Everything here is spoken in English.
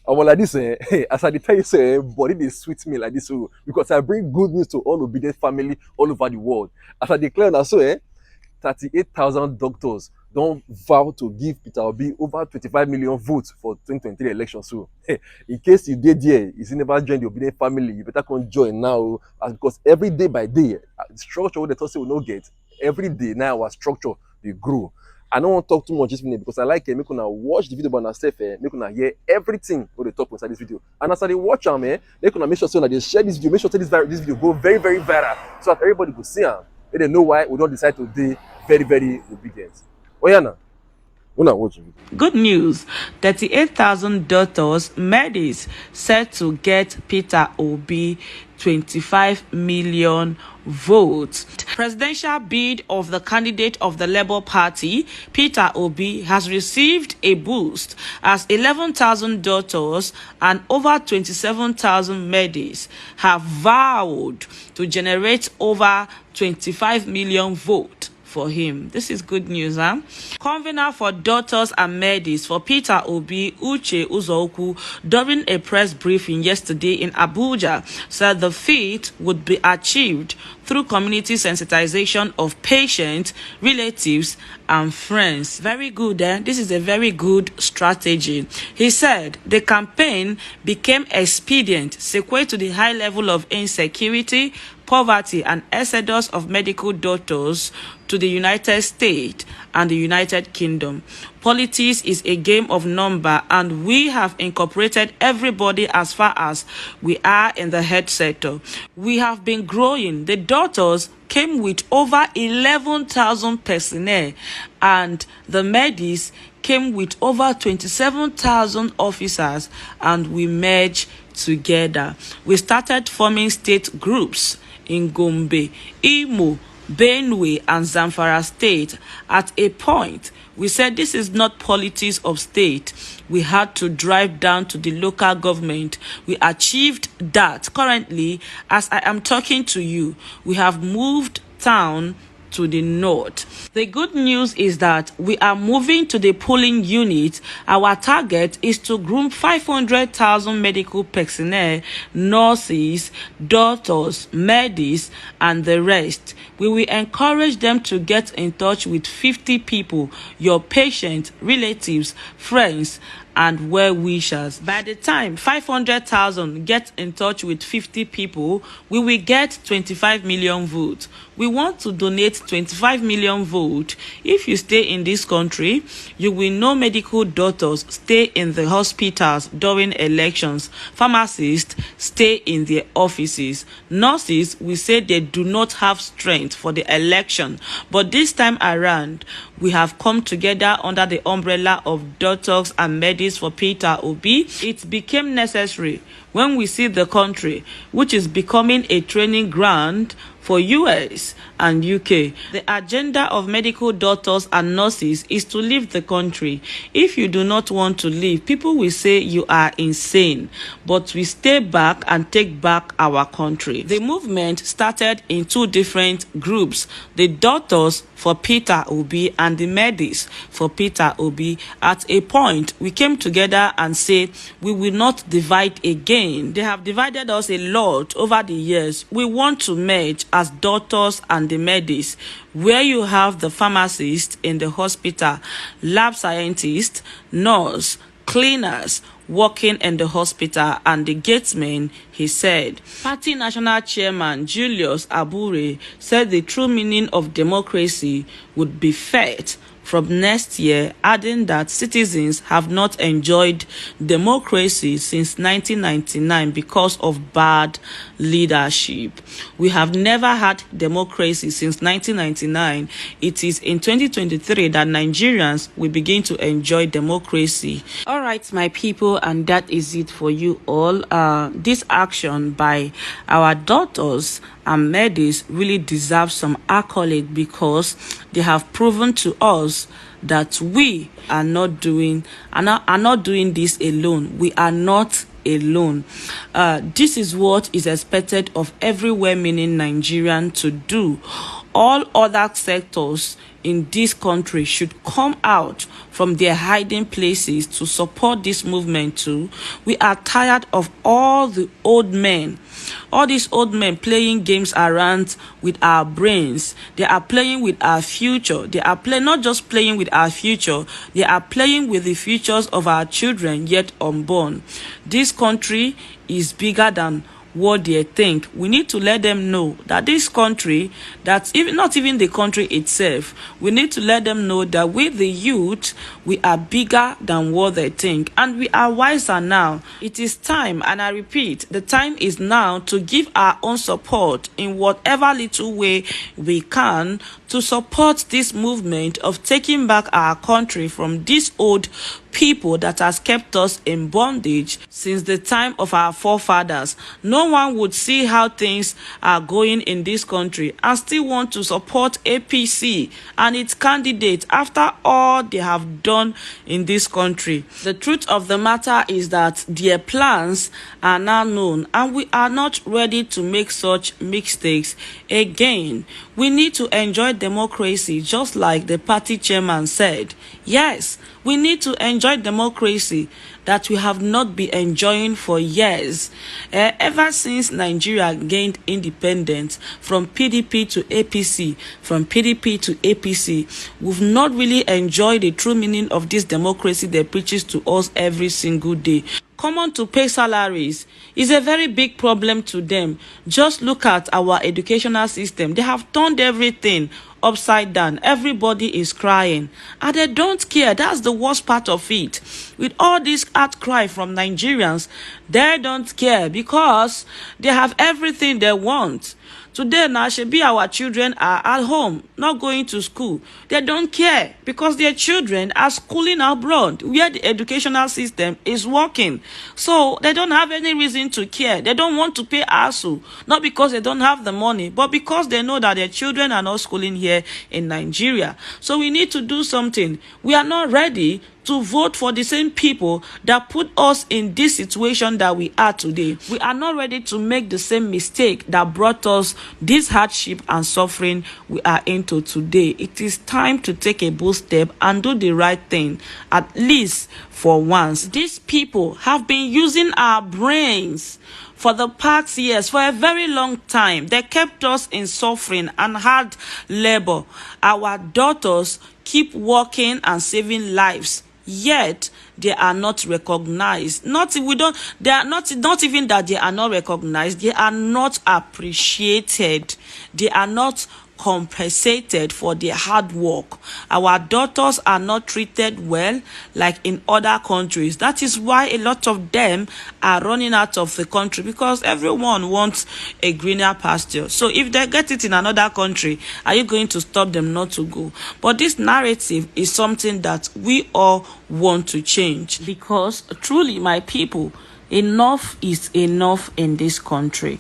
And well, like this, hey, as I dey tell you, say, body they sweet me like this, so because I bring good news to all obedient family all over the world. As I declare now, so 38,000 doctors don't vow to give Peter Obi over 25 million votes for 2023 election. So, in case you did there, you never joined the obedient family, you better come join now. Because every day by day, the structure what they thought say will not get. Every day now our structure they grow. I don't want to talk too much this minute because I like it. Make una watch the video by myself. Make una hear everything what they talk inside this video. And as I watch them, make una make sure that they share this video. Make sure this video go very, very viral so that everybody will see them. They know why we don't decide to be very, very obedient. Oh yeah, now. Una watch it. Good news, 38,000 daughters, Medis, set to get Peter Obi 25 million votes. Presidential bid of the candidate of the Labour Party, Peter Obi, has received a boost as 11,000 daughters and over 27,000 Medis have vowed to generate over 25 million votes for him. This is good news, huh? Convener for Daughters and Medis for Peter Obi, Uche Uzoku, during a press briefing yesterday in Abuja, said the feat would be achieved through community sensitization of patients, relatives, and friends. Very good, eh? This is a very good strategy. He said the campaign became expedient, sequel to the high level of insecurity, poverty, and exodus of medical doctors to the United States and the United Kingdom. Politics is a game of number, and we have incorporated everybody as far as we are in the health sector. We have been growing. The doctors came with over 11,000 personnel, and the Medis came with over 27,000 officers, and we merged together. We started forming state groups in Gombe, Imo, Benue, and Zamfara state. At a point, we said this is not politics of state. We had to drive down to the local government. We achieved that. Currently, as I am talking to you, we have moved town to the north. The good news is that we are moving to the polling unit. Our target is to groom 500,000 medical personnel, nurses, doctors, medics, and the rest. We will encourage them to get in touch with 50 people, your patients, relatives, friends, and well-wishers. By the time 500,000 get in touch with 50 people, we will get 25 million votes. We want to donate 25 million votes. If you stay in this country, you will know medical doctors stay in the hospitals during elections. Pharmacists stay in their offices. Nurses will say they do not have strength for the election. But this time around, we have come together under the umbrella of doctors and medics for Peter Obi. It became necessary when we see the country, which is becoming a training ground for US and UK. The agenda of medical doctors and nurses is to leave the country. If you do not want to leave, people will say you are insane, but we stay back and take back our country. The movement started in two different groups, the doctors for Peter Obi and the medics for Peter Obi. At a point, we came together and said we will not divide again. They have divided us a lot over the years. We want to merge as doctors and the medics, where you have the pharmacist in the hospital, lab scientist, nurse, cleaners working in the hospital, and the gatesmen, he said. Party National Chairman Julius Abure said the true meaning of democracy would be felt from next year, adding that citizens have not enjoyed democracy since 1999 because of bad leadership. We have never had democracy since 1999. It is in 2023 that Nigerians will begin to enjoy democracy. All right, my people, and that is it for you all. This action by our daughters and medics really deserve some accolade because they have proven to us that we are not doing this alone. We are not alone. This is what is expected of every well-meaning Nigerian to do. All other sectors in this country should come out from their hiding places to support this movement too. We are tired of all the old men, all these old men playing games around with our brains. They are playing with our future. They are not just playing with our future, they are playing with the futures of our children yet unborn. This country is bigger than what they think. We need to let them know that this country, that's even not even the country itself, we need to let them know that with the youth, we are bigger than what they think, and we are wiser now. It is time, and I repeat, the time is now to give our own support in whatever little way we can to support this movement of taking back our country from these old people that has kept us in bondage since the time of our forefathers. No one would see how things are going in this country and still want to support APC and its candidate after all they have done in this country. The truth of the matter is that their plans are now known, and we are not ready to make such mistakes again. We need to enjoy democracy, just like the party chairman said. Yes, we need to enjoy democracy that we have not been enjoying for years. Ever since Nigeria gained independence from PDP to APC, from PDP to APC, we've not really enjoyed the true meaning of this democracy that preaches to us every single day. Common to pay salaries is a very big problem to them. Just look at our educational system. They have turned everything upside down. Everybody is crying and they don't care. That's the worst part of it. With all this outcry from Nigerians, they don't care because they have everything they want. Today now, Shebi, our children are at home, not going to school. They don't care because their children are schooling abroad where the educational system is working. So they don't have any reason to care. They don't want to pay ASU, not because they don't have the money, but because they know that their children are not schooling here in Nigeria. So we need to do something. We are not ready to vote for the same people that put us in this situation that we are today. We are not ready to make the same mistake that brought us this hardship and suffering we are into today. It is time to take a bold step and do the right thing, at least for once. These people have been using our brains for the past years, for a very long time. They kept us in suffering and hard labor. Our daughters keep working and saving lives, yet they are not recognized. They are not even that they are not recognized, they are not appreciated. They are not compensated for their hard work. Our daughters are not treated well like in other countries. That is why a lot of them are running out of the country, because everyone wants a greener pasture. So if they get it in another country, are you going to stop them not to go? But this narrative is something that we all want to change, because truly, my people, enough is enough in this country.